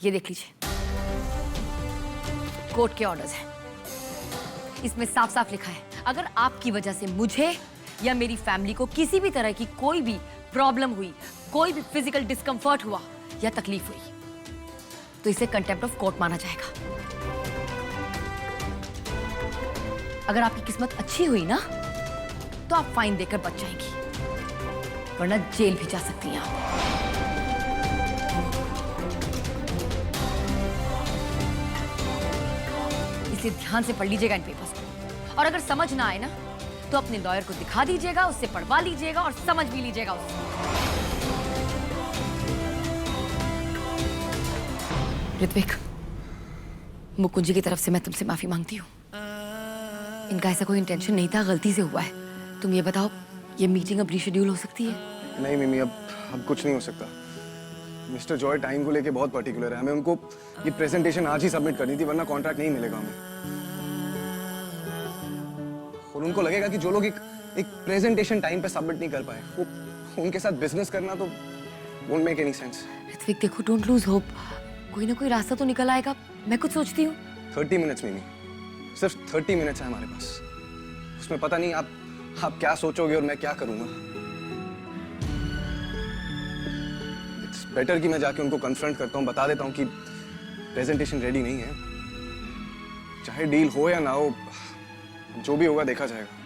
ये देख लीजिए, कोर्ट के ऑर्डर्स हैं। इसमें साफ साफ लिखा है, अगर आपकी वजह से मुझे या मेरी फैमिली को किसी भी तरह की कोई भी प्रॉब्लम हुई, कोई भी फिजिकल डिस्कंफर्ट हुआ या तकलीफ हुई, तो इसे कंटेम्प्ट ऑफ कोर्ट माना जाएगा। अगर आपकी किस्मत अच्छी हुई ना, तो आप फाइन देकर बच जाएंगी, वरना जेल भी जा सकती हैं आप। इसलिए ध्यान से पढ़ लीजिएगा इन पेपर्स को, और अगर समझ ना आए ना, तो अपने लॉयर को दिखा दीजिएगा, उससे पढ़वा लीजिएगा और समझ भी लीजिएगा उससे। ऋत्विक, मुकुंद जी की तरफ से मैं तुमसे माफी मांगती हूँ। इनका ऐसा कोई इंटेंशन नहीं था, गलती से हुआ है। तुम ये बताओ, ये मीटिंग अब रीशेड्यूल हो सकती है? नहीं मिमी, अब कुछ नहीं हो सकता। मिस्टर जॉय टाइम को लेके बहुत पर्टिकुलर है। हमें उनको ये प्रेजेंटेशन आज ही सबमिट करनी थी, वरना कॉन्ट्रैक्ट नहीं मिलेगा हमें। और उनको लगेगा कि जो लोग एक प्रेजेंटेशन टाइम पे सबमिट नहीं कर पाए, वो उनके साथ बिजनेस करना तो won't make any sense. Ritvik देखो, डोंट लूज होप, कोई ना कोई रास्ता तो निकल आएगा, मैं कुछ सोचती हूँ। 30 मिनट्स मिमी, सिर्फ 30 मिनट्स है हमारे पास। उसमें पता नहीं आप क्या सोचोगे और मैं क्या करूंगा। इट्स बेटर कि मैं जाके उनको कन्फ्रंट करता हूँ, बता देता हूँ कि प्रेजेंटेशन रेडी नहीं है। चाहे डील हो या ना हो, जो भी होगा देखा जाएगा।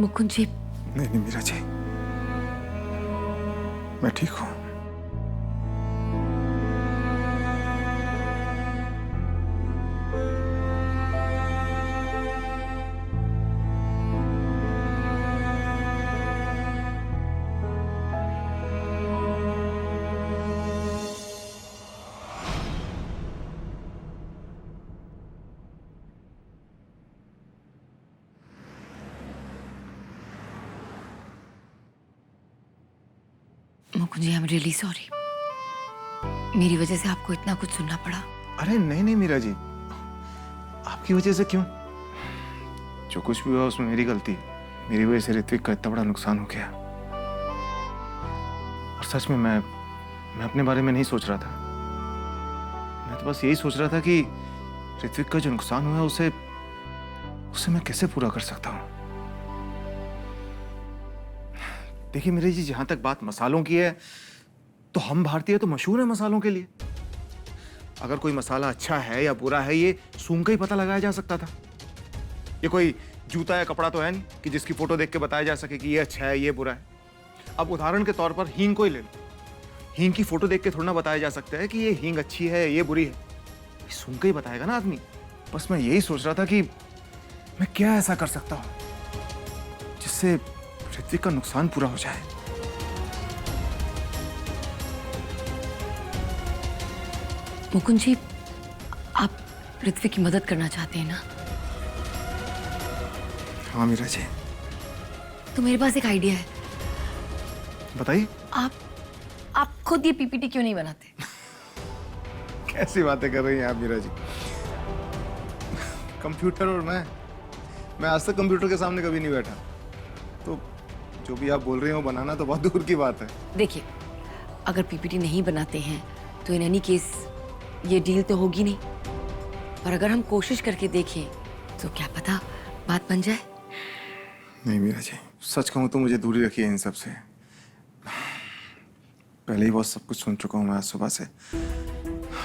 मुकुंद जी। नहीं मीरा जी, मैं ठीक हूं। मुकुंद जी, आई एम रियली सॉरी, मेरी वजह से आपको इतना कुछ सुनना पड़ा। अरे नहीं मीरा जी, आपकी वजह से क्यों? जो कुछ भी हुआ उसमें मेरी गलती है। मेरी वजह से ऋत्विक का इतना बड़ा नुकसान हो गया। और सच में मैं अपने बारे में नहीं सोच रहा था। मैं तो बस यही सोच रहा था कि ऋत्विक का जो नुकसान हुआ है उसे मैं कैसे पूरा कर सकता हूँ। देखिए मेरे जी, जहां तक बात मसालों की है, तो हम भारतीय तो मशहूर है मसालों के लिए। अगर कोई मसाला अच्छा है या बुरा है, ये सूंघ के ही पता लगाया जा सकता था। ये कोई जूता या कपड़ा तो है नहीं कि जिसकी फोटो देख के बताया जा सके कि ये अच्छा है, ये बुरा है। अब उदाहरण के तौर पर हींग को ही ले लो। हींग की फोटो देख के थोड़ा ना बताया जा सकता है कि ये हींग अच्छी है, ये बुरी है। सूंघ के ही बताएगा ना आदमी। बस मैं यही सोच रहा था कि मैं क्या ऐसा कर सकता हूं जिससे ऋत्विक का नुकसान पूरा हो जाए। मुकुंद जी, आप ऋत्विक की मदद करना चाहते हैं ना? हाँ मीरा जी। तो मेरे पास एक आइडिया है। बताइए। आप खुद ये पीपीटी क्यों नहीं बनाते? कैसी बातें कर रही हैं आप मीरा जी? कंप्यूटर और मैं आज तक कंप्यूटर के सामने कभी नहीं बैठा। तो जो भी आप बोल रहे हो बनाना तो बहुत दूर की बात है। देखिए, अगर पीपीटी नहीं बनाते हैं तो इन एनी केस ये डील तो होगी नहीं, और अगर हम कोशिश करके देखें तो क्या पता बात बन जाए। नहीं मीरा जी, सच कहूं तो मुझे दूरी रखिए इन सब से। पहले ही बहुत सब कुछ सुन चुका हूं मैं आज सुबह से।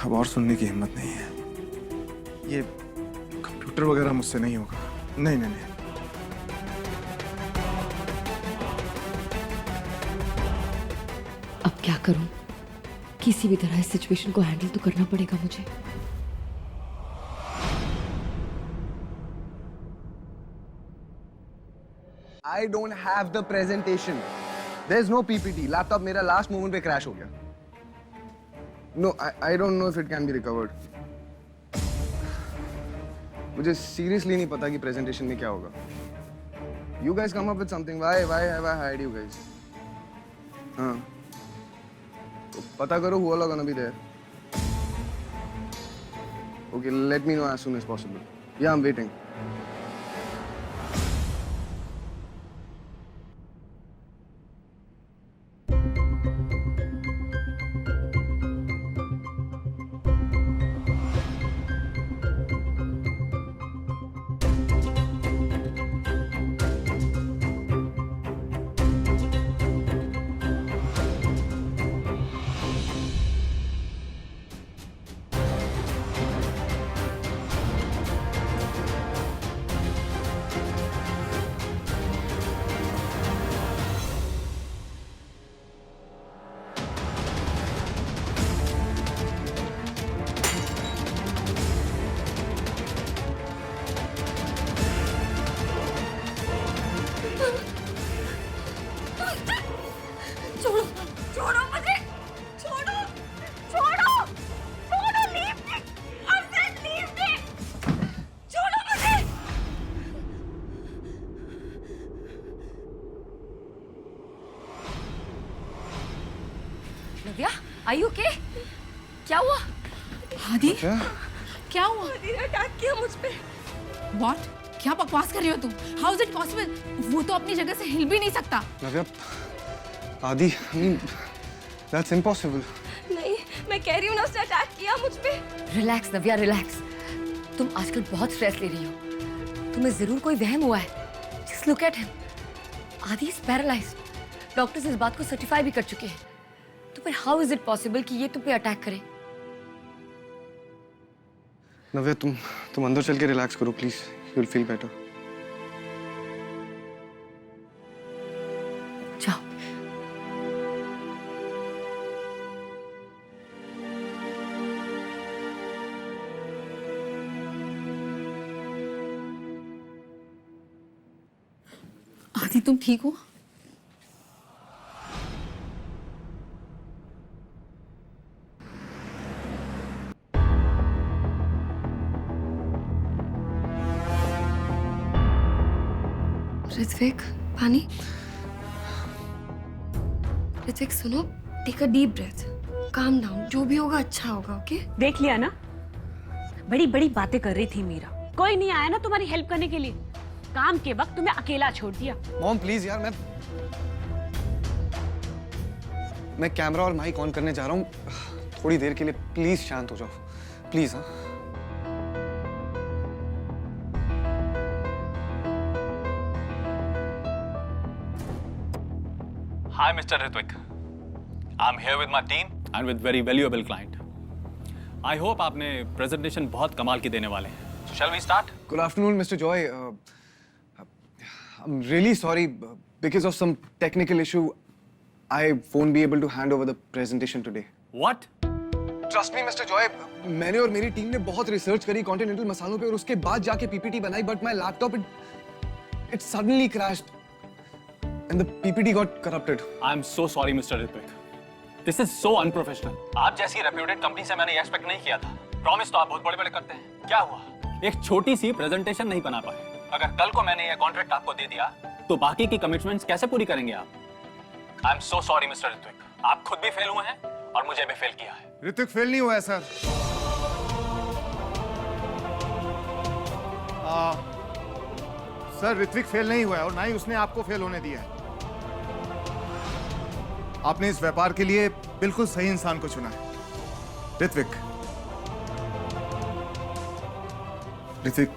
अब और सुनने की हिम्मत नहीं है। ये कंप्यूटर वगैरह मुझसे नहीं होगा। नहीं। अब क्या करूं? किसी भी तरह इस सिचुएशन को हैंडल तो करना पड़ेगा मुझे। I don't have the presentation. There's no PPT. Laptop मेरा लास्ट मोमेंट पे क्रैश हो गया। No, I don't know if it can be recovered. मुझे सीरियसली नहीं पता कि प्रेजेंटेशन में क्या होगा। You guys come up with something. Why have I hired you guys? हाँ, तो पता करो who all are gonna be there. Okay, let me know as soon as possible. Yeah, I'm waiting. छोड़ो छोड़ो मुझे, छोड़ो छोड़ो छोड़ो, leave me, I said leave me, छोड़ो मुझे। नव्या, आर यू ओके? क्या हुआ? आदि क्या? क्या हुआ? आदि ने अटैक किया मुझ पे। What? क्या बकवास कर रही हो तुम? How is it possible? वो तो अपनी जगह से हिल भी नहीं सकता। नव्या, आदि, I mean, that's impossible. नहीं, मैं कह रही हूँ ना, उसने अटैक किया मुझ पे। रिलैक्स नव्या, रिलैक्स। तुम आजकल बहुत स्ट्रेस ले रही हो। तुम्हें जरूर कोई वहम हुआ है। Just look at him. आदि is paralyzed. डॉक्टर्स इस बात को सर्टिफाई भी कर चुके हैं। तो फिर हाउ इज इट पॉसिबल कि ये तुम पे अटैक करे? नव्या, तुम अंदर चल के रिलैक्स करो please, you will feel better. जाओ। आदि तुम ठीक हो? ऋत्विक, पानी। ऋत्विक सुनो, take a deep breath, calm down, जो भी होगा अच्छा होगा, ओके? देख लिया ना, बड़ी बड़ी बातें कर रही थी मीरा। कोई नहीं आया ना तुम्हारी हेल्प करने के लिए। काम के वक्त तुम्हें अकेला छोड़ दिया। मॉम प्लीज यार, मैं कैमरा और माइक ऑन करने जा रहा हूँ, थोड़ी देर के लिए प्लीज शांत हो जाओ, प्लीज। हाँ, Hi, Mr. Ritwik. I'm here with my team and with very valuable client. I hope आपने presentation बहुत कमाल की देने वाले हैं. So shall we start? good afternoon, Mr. Joy. I'm really sorry, because of some technical issue, I won't be able to hand over the presentation today. What? Trust me, Mr. Joy, मैंने और मेरी team ने बहुत research करी continental मसालों पे और उसके बाद जाके पीपीटी बनाई, but my laptop it suddenly crashed and the PPT got corrupted. I'm so sorry, Mr. Ritwik. This is so unprofessional. आप जैसी reputed company से मैंने ये expect नहीं किया था. Promise तो आप बहुत बड़े-बड़े करते हैं. क्या हुआ? एक छोटी सी presentation नहीं बना पाए. अगर कल को मैंने ये contract आपको दे दिया, तो बाकी की commitments कैसे पूरी करेंगे आप? I'm so sorry, Mr. Ritwik. आप खुद भी फेल हुए हैं और मुझे भी फेल किया है. ऋतिक फेल नहीं हुआ है सर। सर ऋत्विक फेल नहीं हुआ है और ना ही उसने आपको फेल होने दिया है। आपने इस व्यापार के लिए बिल्कुल सही इंसान को चुना है। ऋत्विक,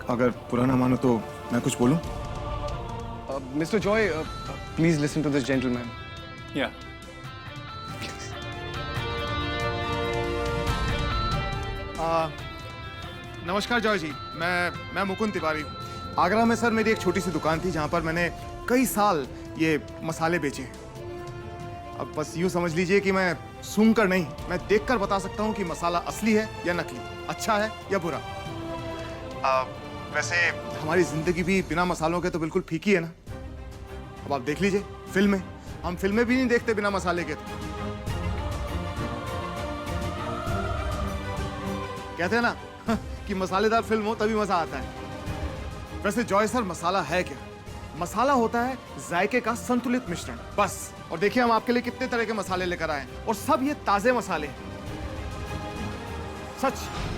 अगर बुरा ना मानो तो मैं कुछ बोलूं? Mr. Joy, please listen to this gentleman. Yeah. नमस्कार जॉय जी, मैं मुकुंद तिवारी हूँ। आगरा में सर मेरी एक छोटी सी दुकान थी जहाँ पर मैंने कई साल ये मसाले बेचे। अब बस यूँ समझ लीजिए कि मैं सूंघकर नहीं, मैं देखकर बता सकता हूँ कि मसाला असली है या नकली, अच्छा है या बुरा। वैसे हमारी जिंदगी भी बिना मसालों के तो बिल्कुल फीकी है ना। अब आप देख लीजिए फिल्में, हम फिल्में भी नहीं देखते बिना मसाले के। कहते हैं ना कि मसालेदार फिल्म हो तभी मजा आता है। वैसे जॉय सर, मसाला है क्या? मसाला होता है जायके का संतुलित मिश्रण, बस। और देखिए हम आपके लिए कितने तरह के मसाले लेकर आए हैं, और सब ये ताजे मसाले हैं। सच,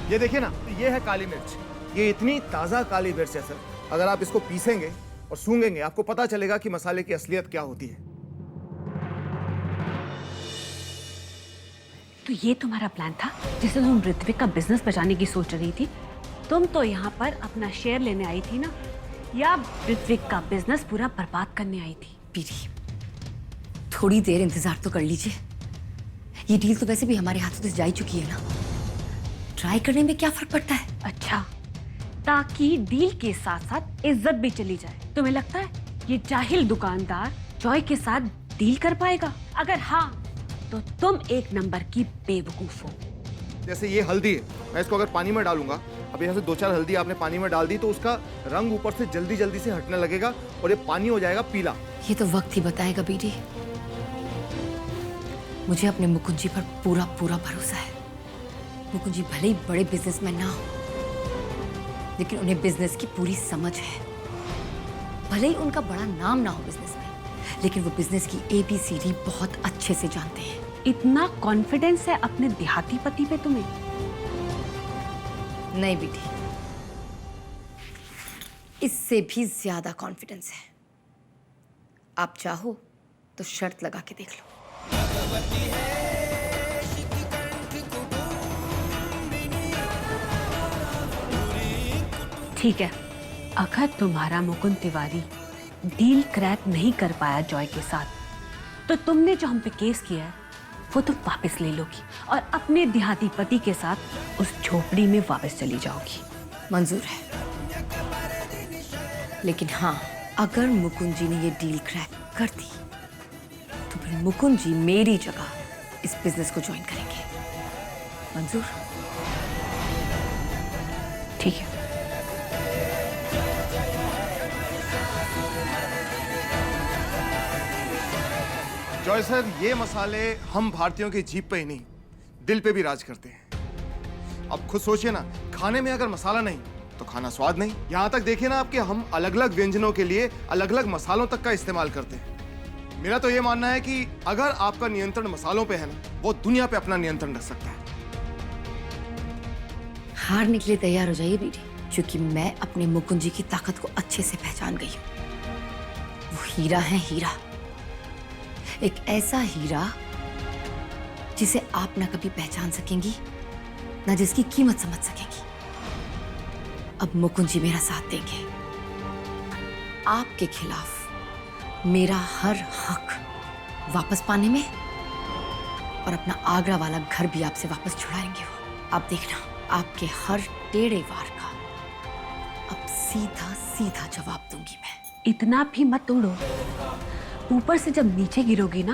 ये देखिए ना, ये है काली मिर्च। ये इतनी ताजा काली मिर्च है सर, अगर आप इसको पीसेंगे और सूंघेंगे आपको पता चलेगा कि मसाले की असलियत क्या होती है। तो ये तुम्हारा प्लान था जिससे तुम ऋत्विक का बिजनेस बचाने की सोच रही थी? तुम तो यहाँ पर अपना शेयर लेने आई थी ना, या ऋत्विक का बिजनेस पूरा बर्बाद करने आई थी? पीरी, थोड़ी देर इंतजार तो कर लीजिए। ये डील तो वैसे भी हमारे हाथों से जा ही चुकी है ना, ट्राई करने में क्या फर्क पड़ता है? अच्छा, ताकि डील के साथ साथ इज्जत भी चली जाए। तुम्हें लगता है ये जाहिल दुकानदार जॉय के साथ डील कर पाएगा? अगर हाँ, तो तुम एक नंबर की बेवकूफ हो। जैसे ये हल्दी है, मैं इसको अगर पानी में डालूंगा, अब यहाँ से 2-4 हल्दी आपने पानी में डाल दी तो उसका रंग ऊपर से जल्दी जल्दी से हटने लगेगा और ये पानी हो जाएगा पीला। ये तो वक्त ही बताएगा बीडी। मुझे अपने मुकुंद जी पर पूरा पूरा भरोसा है। मुकुंद जी भले ही बड़े बिजनेसमैन ना हो, लेकिन उन्हें बिजनेस की पूरी समझ है। भले ही उनका बड़ा नाम ना हो बिजनेस में, लेकिन वो बिजनेस की ABCD बहुत अच्छे से जानते हैं। इतना कॉन्फिडेंस है अपने देहाती पति पे तुम्हें? नहीं बेटी, इससे भी ज्यादा कॉन्फिडेंस है। आप चाहो तो शर्त लगा के देख लो। ठीक है, अगर तुम्हारा मुकुंद तिवारी डील क्रैक नहीं कर पाया जॉय के साथ, तो तुमने जो हम पे केस किया है वो तुम वापस ले लोगी और अपने देहाती पति के साथ उस झोपड़ी में वापस चली जाओगी। मंजूर है, लेकिन हाँ, अगर मुकुंद जी ने ये डील क्रैक कर दी तो फिर मुकुंद जी मेरी जगह इस बिजनेस को ज्वाइन करेंगे। मंजूर? ठीक है। जॉय सर, ये मसाले हम भारतीयों की जीभ पे ही नहीं, दिल पे भी राज करते हैं। अब खुद सोचिए ना, खाने में अगर मसाला नहीं तो खाना स्वाद नहीं। यहाँ तक देखिए ना आपके, हम अलग अलग व्यंजनों के लिए अलग अलग मसालों तक का इस्तेमाल करते हैं। मेरा तो ये मानना है कि अगर आपका नियंत्रण मसालों पे है ना, वो दुनिया पे अपना नियंत्रण रख सकता है। हारने के लिए तैयार हो जाइए बेटी, क्योंकि मैं अपने मुकुंद जी की ताकत को अच्छे से पहचान गई हूँ। वो हीरा है, हीरा। एक ऐसा हीरा जिसे आप ना कभी पहचान सकेंगी, ना जिसकी कीमत समझ सकेंगी। अब मुकुंद जी मेरा साथ देंगे। आपके खिलाफ मेरा हर हक वापस पाने में, और अपना आगरा वाला घर भी आपसे वापस छुड़ाएंगे वो। आप देखना, आपके हर टेढ़े वार का अब सीधा सीधा जवाब दूंगी मैं। इतना भी मत तोड़ो, ऊपर से जब नीचे गिरोगी ना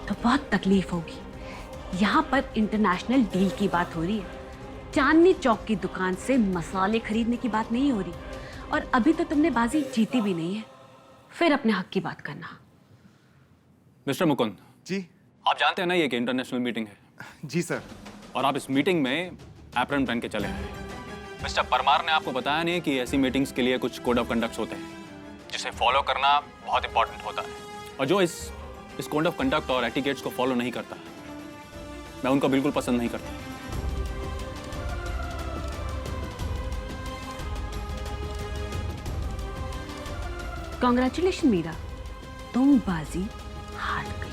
तो बहुत तकलीफ होगी। यहाँ पर इंटरनेशनल डील की बात हो रही है, चांदनी चौक की दुकान से मसाले खरीदने की बात नहीं हो रही। और अभी तो तुमने बाजी जीती भी नहीं है, फिर अपने हक की बात करना। मिस्टर मुकुंद जी। आप जानते हैं ना ये कि इंटरनेशनल मीटिंग है, जी सर। और आप इस मीटिंग में एप्रन पहन के चले हैं। मिस्टर परमार ने आपको बताया नहीं कि ऐसी मीटिंग्स के लिए कुछ कोड ऑफ कंडक्ट होते हैं जिसे फॉलो करना बहुत इंपॉर्टेंट होता है। और जो इस कोड ऑफ कंडक्ट और एटिकेट्स को फॉलो नहीं करता, मैं उनको बिल्कुल पसंद नहीं करता। कॉन्ग्रेचुलेशन मीरा, तुम बाजी हार गई।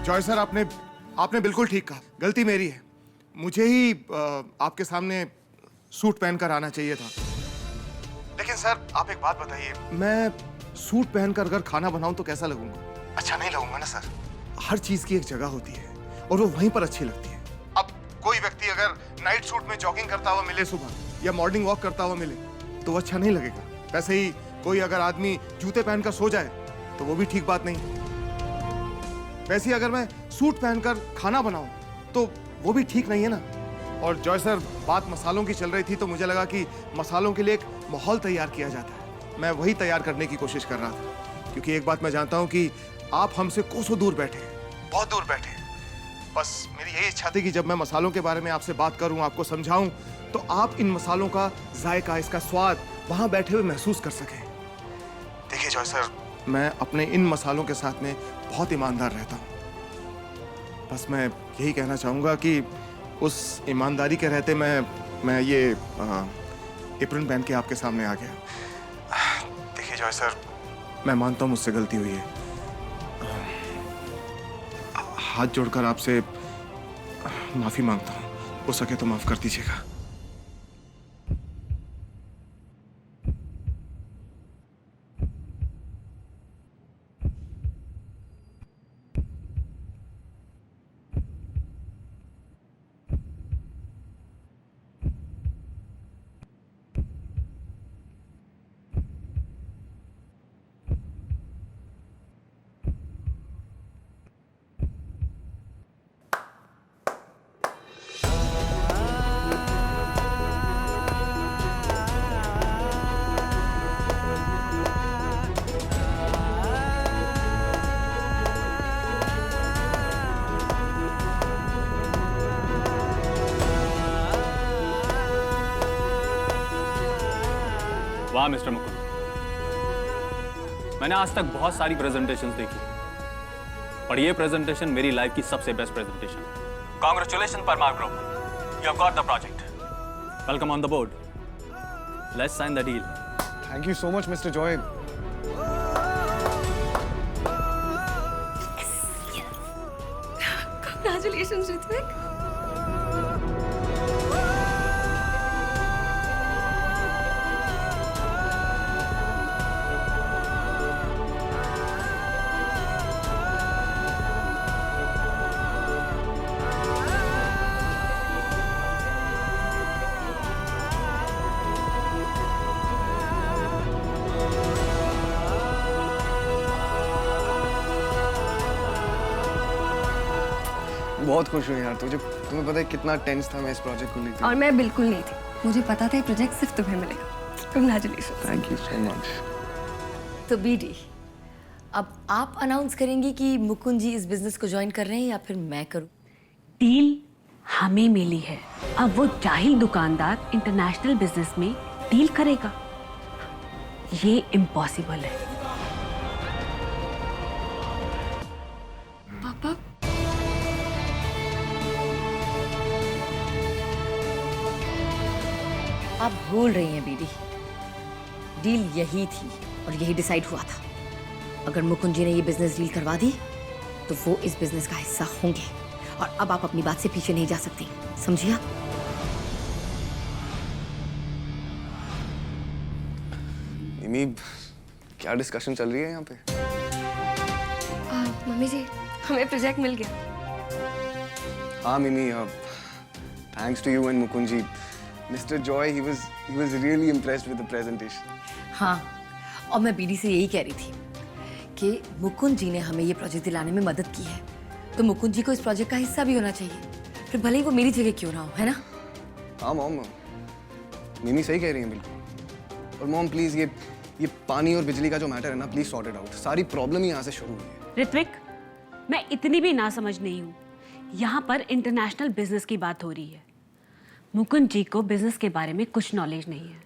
जॉय सर, आपने बिल्कुल ठीक कहा, गलती मेरी है। मुझे ही आपके सामने सूट पहनकर आना चाहिए था। लेकिन सर, आप एक बात बताइए, मैं सूट पहनकर अगर खाना बनाऊं तो कैसा लगूंगा? अच्छा नहीं लगूंगा ना सर। हर चीज की एक जगह होती है और वो वहीं पर अच्छी लगती है। अब कोई व्यक्ति अगर नाइट सूट में जॉगिंग करता हुआ मिले सुबह, या मॉर्निंग वॉक करता हुआ मिले, तो वो अच्छा नहीं लगेगा। वैसे ही कोई अगर आदमी जूते पहनकर सो जाए तो वो भी ठीक बात नहीं। वैसे ही अगर मैं सूट पहनकर खाना बनाऊं तो वो भी ठीक नहीं है ना। और जॉय सर, बात मसालों की चल रही थी तो मुझे लगा कि मसालों के लिए एक माहौल तैयार किया जाता है। मैं वही तैयार करने की कोशिश कर रहा था, क्योंकि एक बात मैं जानता हूं कि आप हमसे कोसों दूर बैठे हैं, बहुत दूर बैठे हैं। बस मेरी यही इच्छा थी कि जब मैं मसालों के बारे में आपसे बात करूं, आपको समझाऊं, तो आप इन मसालों का जायका, इसका स्वाद वहां बैठे हुए महसूस कर सकें। देखिए जॉय सर, मैं अपने इन मसालों के साथ में बहुत ईमानदार रहता हूं। बस मैं यही कहना चाहूंगा कि उस ईमानदारी के रहते मैं ये एप्रन पहन के आपके सामने आ गया। देखिए जॉय सर, मैं मानता हूं मुझसे गलती हुई है। हाथ जोड़कर आपसे माफी मांगता हूं, हो सके तो माफ कर दीजिएगा। वाह मिस्टर मुकुंद, मैंने आज तक बहुत सारी प्रेजेंटेशंस देखी, पर ये प्रेजेंटेशन मेरी लाइफ की सबसे best presentation. Congratulation Parmar group, you have got the project. Welcome on the board, let's sign the deal. Thank you so much mister Joy. Congratulations, Ritvik. बहुत खुश हूँ यार। तुम्हें पता है कितना टेंस था मैं इस प्रोजेक्ट को लेकर। और मैं बिल्कुल नहीं थी, मुझे पता था ये प्रोजेक्ट सिर्फ तुम्हें मिलेगा। Congratulations. Thank you so much. तो बीडी, अब आप अनाउंस करेंगी कि मुकुंद जी इस बिजनेस को ज्वाइन कर रहे हैं या फिर मैं करूं? डील हमें मिली है, अब वो जाहिल दुकानदार इंटरनेशनल बिजनेस में डील करेगा, ये इम्पॉसिबल है। पापा, आप भूल रही हैं बीडी, डील यही थी और यही डिसाइड हुआ था। अगर मुकुंद जी ने ये बिजनेस डील करवा दी तो वो इस बिजनेस का हिस्सा होंगे, और अब आप अपनी बात से पीछे नहीं जा सकती, समझिए आप? मिमी, क्या डिस्कशन चल रही है यहाँ पे? मम्मी जी, हमें प्रोजेक्ट मिल गया। हाँ Mimi, thanks to you and Mukund ji. Mister Joy, he was really impressed with the presentation. हाँ, और मैं बीडी से यही कह रही थी कि मुकुंद जी ने हमें ये प्रोजेक्ट दिलाने में मदद की है, तो मुकुंद जी को इस प्रोजेक्ट का हिस्सा भी होना चाहिए, फिर भले ही वो मेरी जगह क्यों ना हो, है ना? हाँ मॉम, मिमी सही कह रही हैं बिल्कुल। और मॉम प्लीज ये पानी और बिजली का जो मैटर है ना, प्लीज सॉर्ट इट आउट। सारी प्रॉब्लम ही यहाँ से शुरू हुई है। ऋत्विक, मैं इतनी भी ना समझ नहीं हूँ, यहाँ पर इंटरनेशनल बिजनेस की बात हो रही है। मुकुंद जी को बिजनेस के बारे में कुछ नॉलेज नहीं है।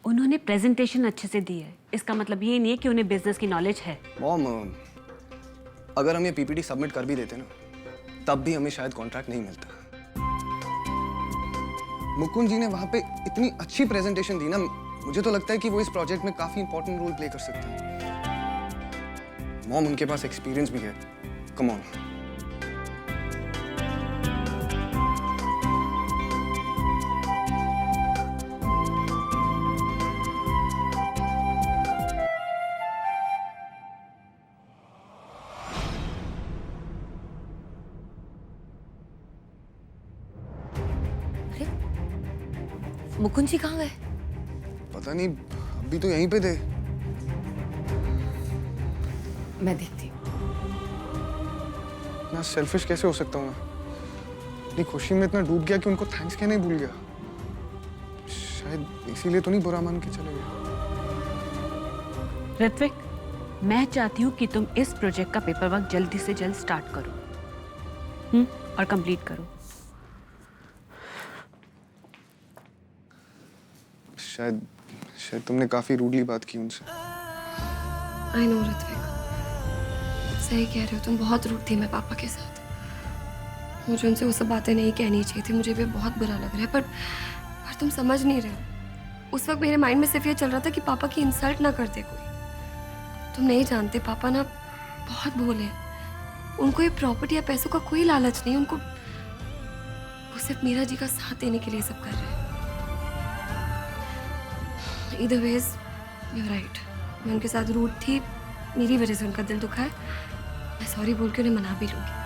उन्होंने प्रेजेंटेशन अच्छे से दी है, इसका मतलब ये नहीं है कि उन्हें बिजनेस की नॉलेज है। मॉम, अगर हम ये पीपीटी सबमिट कर भी देते ना, तब भी हमें शायद कॉन्ट्रैक्ट नहीं मिलता। मुकुंद जी ने वहां पे इतनी अच्छी प्रेजेंटेशन दी ना, मुझे तो लगता है कि वो इस प्रोजेक्ट में काफी इंपॉर्टेंट रोल प्ले कर सकते हैं। मॉम, उनके पास एक्सपीरियंस भी है। Come on. मुकुंद जी कहाँ गए? पता नहीं, अभी तो यहीं पे थे। मैं देखती हूँ। मैं सेल्फिश कैसे हो सकता हूँ मैं? अपनी खुशी में इतना डूब गया कि उनको थैंक्स कहना ही भूल गया। शायद इसीलिए तो नहीं बुरा मान के चले गए। ऋत्विक, मैं चाहती हूँ कि तुम इस प्रोजेक्ट का पेपर वर्क जल्दी से जल्द स्टार्ट करो और कंप्लीट करो। शायद तुमने काफी रूडली बात की उनसे। आई नो ऋत्विक, सही कह रहे हो तुम, बहुत रूड थी मैं पापा के साथ। मुझे उनसे वो सब बातें नहीं कहनी चाहिए थी, मुझे भी बहुत बुरा लग रहा है, पर तुम समझ नहीं रहे हो। उस वक्त मेरे माइंड में सिर्फ ये चल रहा था कि पापा की इंसल्ट ना कर दे कोई। तुम नहीं जानते, पापा ना बहुत भोले हैं। उनको ये प्रॉपर्टी या पैसों का कोई लालच नहीं, उनको वो सिर्फ मीरा जी का साथ देने के लिए सब कर रहे हैं। Either ways, you're right. मैं उनके साथ रूड थी, मेरी वजह से उनका दिल दुखा है। मैं सॉरी बोल के उन्हें मना भी लूंगी।